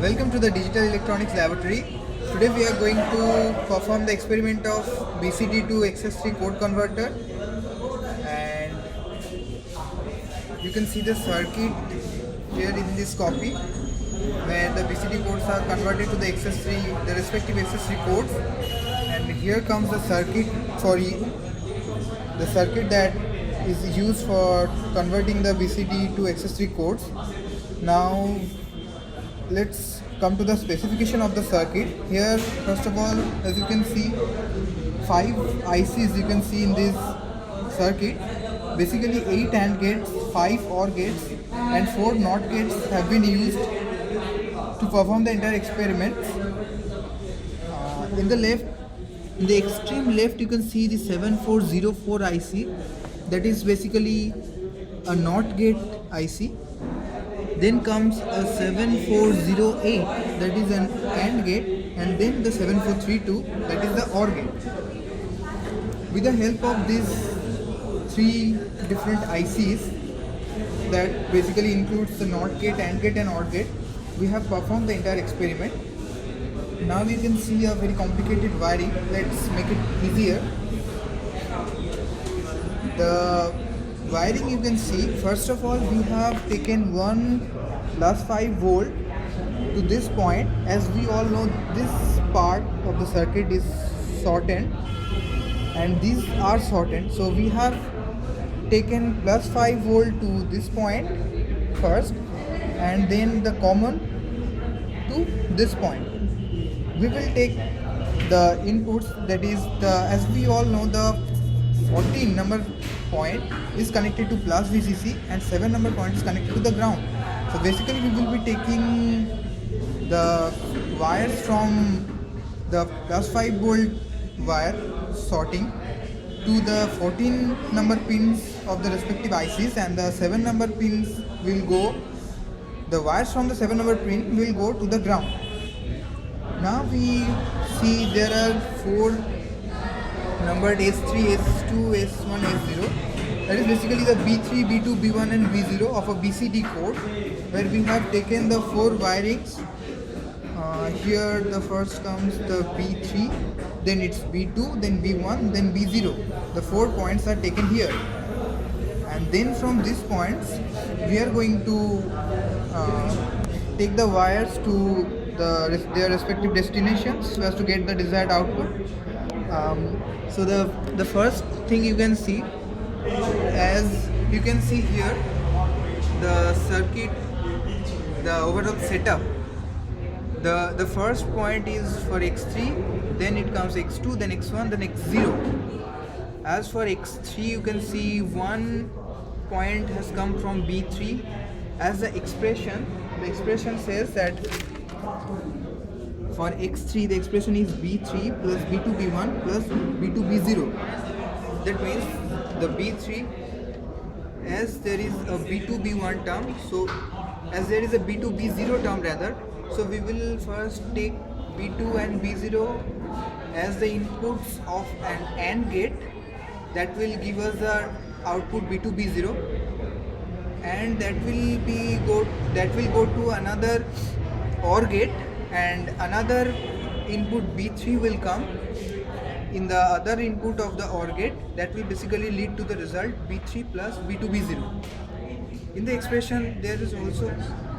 Welcome to the Digital Electronics Laboratory. Today we are going to perform the experiment of BCD to XS-3 code converter, and you can see the circuit here in this copy where the BCD codes are converted to the XS-3, the respective XS-3 codes, and here comes the circuit the circuit that is used for converting the BCD to XS-3 codes. Now let's come to the specification of the circuit. Here first of all, as you can see, 5 ICs you can see in this circuit. Basically 8 AND gates, 5 OR gates and 4 NOT gates have been used to perform the entire experiment. In the extreme left, you can see the 7404 IC, that is basically a NOT gate IC. Then comes a 7408, that is an AND gate, and then the 7432, that is the OR gate. With the help of these 3 different ICs, that basically includes the NOT gate, AND gate and OR gate, we have performed the entire experiment. Now you can see a very complicated wiring. Let's make it easier. The wiring you can see, first of all we have taken 1 plus 5 volt to this point. As we all know, this part of the circuit is shortened and these are shortened, so we have taken plus 5 volt to this point first and then the common to this point. We will take the inputs, that is as we all know, the 14 number point is connected to plus VCC and 7 number point is connected to the ground. So basically we will be taking the wires from the plus 5 volt wire sorting to the 14 number pins of the respective ICs, and the 7 number pins will go, the wires from the 7 number pin will go to the ground. Now we see there are 4 numbered S3, S2, S1, S0. That is basically the B3, B2, B1 and B0 of a BCD code, where we have taken the 4 wirings. Here the first comes the B3, then it's B2, then B1, then B0. The 4 points are taken here, and then from these points we are going to take the wires to their respective destinations so as to get the desired output. So the first thing you can see, as you can see here, the circuit, the overall setup, the first point is for X3, then it comes X2, then X1, then X0. As for X3, you can see 1 point has come from B3. As the expression says that for X3 the expression is B3 plus B2 B1 plus B2 B0. That means the B3, as there is a B2 B1 term, so as there is a B2 B0 term rather, so we will first take B2 and B0 as the inputs of an AND gate. That will give us the output B2 B0, and that will go to another OR gate, and another input B3 will come in the other input of the OR gate. That will basically lead to the result B3 plus B2 B0. In the expression there is also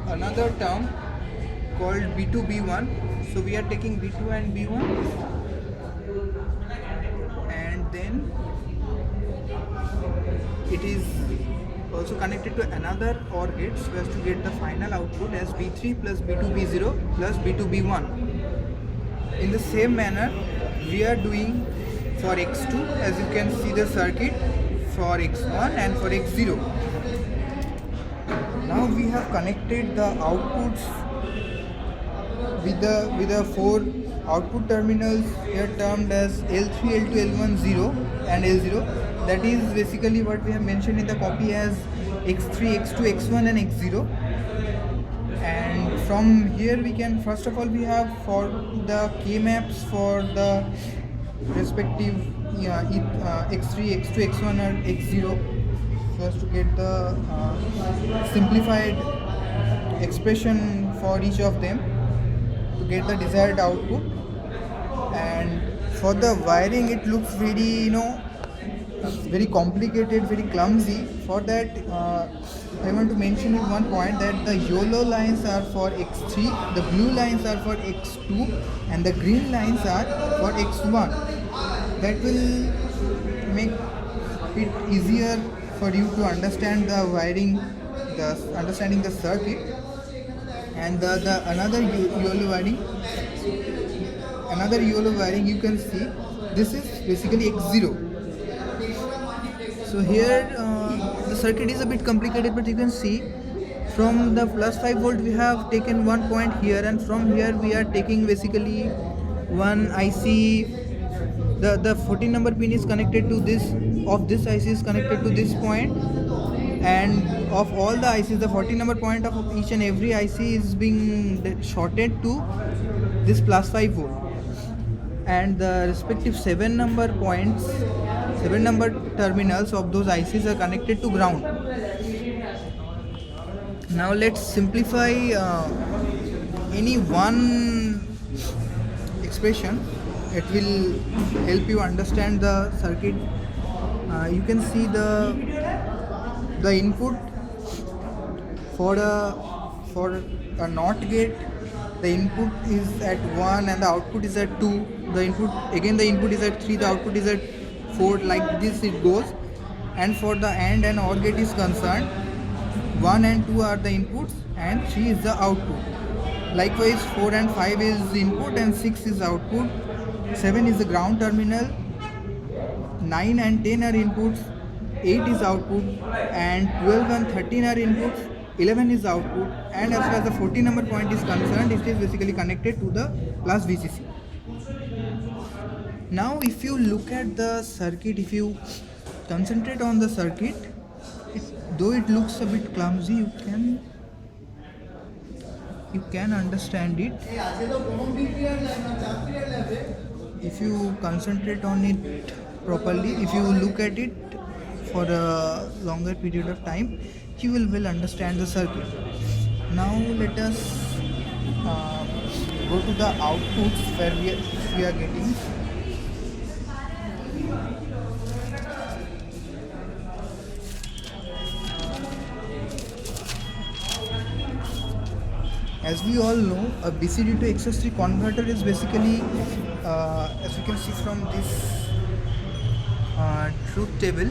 another term called B2 B1, so we are taking B2 and B1, and then it is also connected to another OR gate so as to get the final output as B3 plus B2 B0 plus B2 B1. In the same manner we are doing for X2, as you can see the circuit for X1 and for X0. Now we have connected the outputs with the 4 output terminals here termed as L3, L2, L1, 0 and L0. That is basically what we have mentioned in the copy as X3, X2, X1 and X0. And from here we can, first of all, we have for the K maps for the respective X3, X2, X1 and X0, so as to get the simplified expression for each of them. get the desired output. And for the wiring, it looks very, very complicated, very clumsy. For that, I want to mention in one point that the yellow lines are for X3, the blue lines are for X2, and the green lines are for X1. That will make it easier for you to understand the wiring, the understanding the circuit. And the another yellow wiring you can see, this is basically X0. So here the circuit is a bit complicated, but you can see from the plus 5 volt we have taken one point here, and from here we are taking basically one IC. The 14 number pin is connected to this, of this IC is connected to this point, and of all the ICs, the 14 number point of each and every IC is being shorted to this plus 5 volt, and the respective 7 number points, 7 number terminals of those ICs are connected to ground. Now let's simplify any one expression. It will help you understand the circuit. You can see the input for a NOT gate. The input is at 1 and the output is at 2. The input is at 3, the output is at 4. Like this it goes. And for the AND and OR gate is concerned, 1 and 2 are the inputs and 3 is the output. Likewise, 4 and 5 is input and 6 is output. 7 is the ground terminal. 9 and 10 are inputs. 8 is output, and 12 and 13 are inputs. 11 is output, and as far as the 14 number point is concerned, it is basically connected to the plus VCC. Now if you look at the circuit, if you concentrate on the circuit, though it looks a bit clumsy, you can understand it if you concentrate on it properly. If you look at it for a longer period of time, you will understand the circuit. Now let us go to the outputs where we are getting. As we all know, a BCD to XS-3 converter is basically, as you can see from this truth table,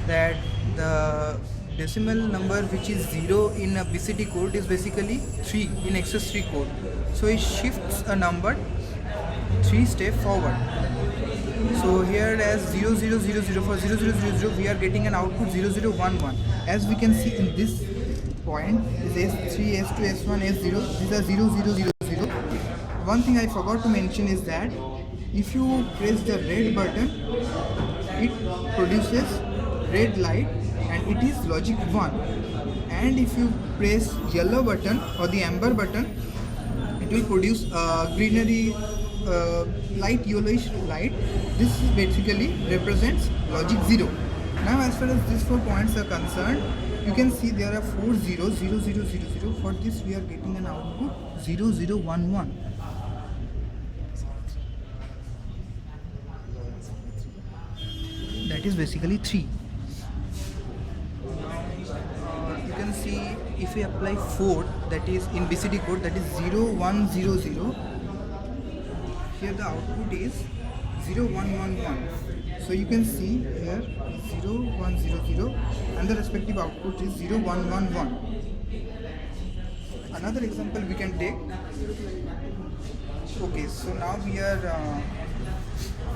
that the decimal number which is 0 in a BCD code is basically 3 in XS-3 code. So it shifts a number 3 steps forward. So here as 0000 for 0000 we are getting an output 0011. As we can see in this point is S3, S2, S1, S0. These are 0000. One thing I forgot to mention is that if you press the red button, it produces red light and it is logic 1. And if you press yellow button or the amber button, it will produce greenery light, yellowish light. This basically represents logic 0. Now as far as these 4 points are concerned, you can see there are 4 zeros, 0, 0, 0, 0. For this we are getting an output 0, 0, 1, 1. That is basically 3. You can see if we apply 4, that is in BCD code, that is 0, 1, 0, 0. Here the output is 0, 1, 1, 1. So you can see here 0, 1, 0, 0 and the respective output is 0, 1, 1, 1. Another example we can take. Okay, so now we are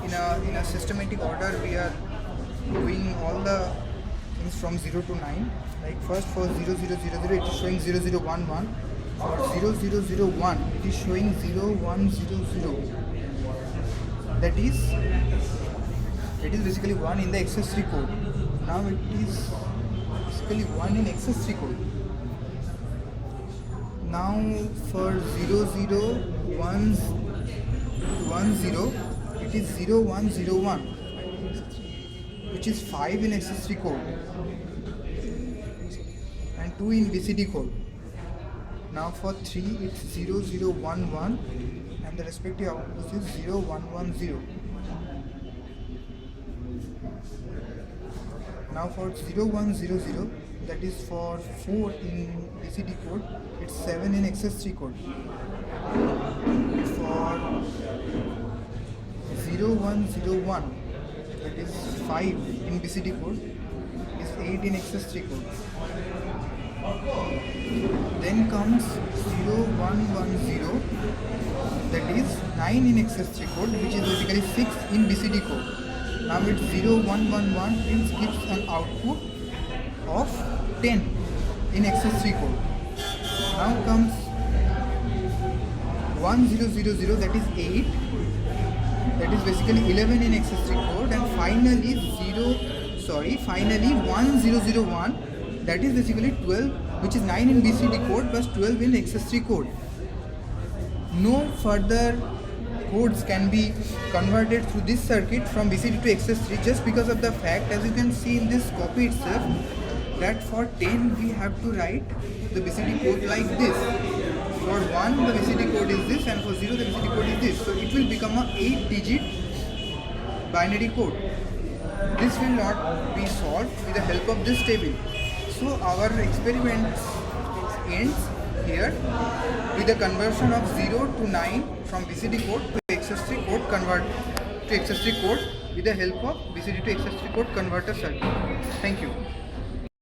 in a systematic order. We are doing all the things from 0 to 9. Like first for 0, 0, 0, 0 it is showing 0, 0, 1, 1. For 0, 0, 0, 1 it is showing 0, 1, 0, 0. That is basically 1 in the XS-3 code. Now it is basically 1 in XS-3 code. Now for 0, 0, 1, 1, 0, it is 0, 1, 0, 1, which is 5 in XS-3 code and 2 in BCD code. Now for 3 it's 0011 and the respective output is 0110. Now for 0100, that is for 4 in BCD code, it's 7 in XS-3 code. For 0101, that is 5 in BCD code, is 8 in XS-3 code. Then comes 0110, that is 9 in XS-3 code, which is basically 6 in BCD code. Now it's 0111, it gives an output of 10 in XS-3 code. Now comes 1000, that is 8, that is basically 11 in XS-3 code, and finally 1001, that is basically 12, which is 9 in BCD code plus 12 in XS-3 code. No further codes can be converted through this circuit from BCD to XS-3 just because of the fact, as you can see in this copy itself, that for 10 we have to write the BCD code like this. For 1 the BCD code is this, and for 0 the BCD code is this. So it will become a 8-digit binary code. This will not be solved with the help of this table. So our experiment ends here with the conversion of 0 to 9 from BCD code to XS-3 code with the help of BCD to XS-3 code converter circuit. Thank you.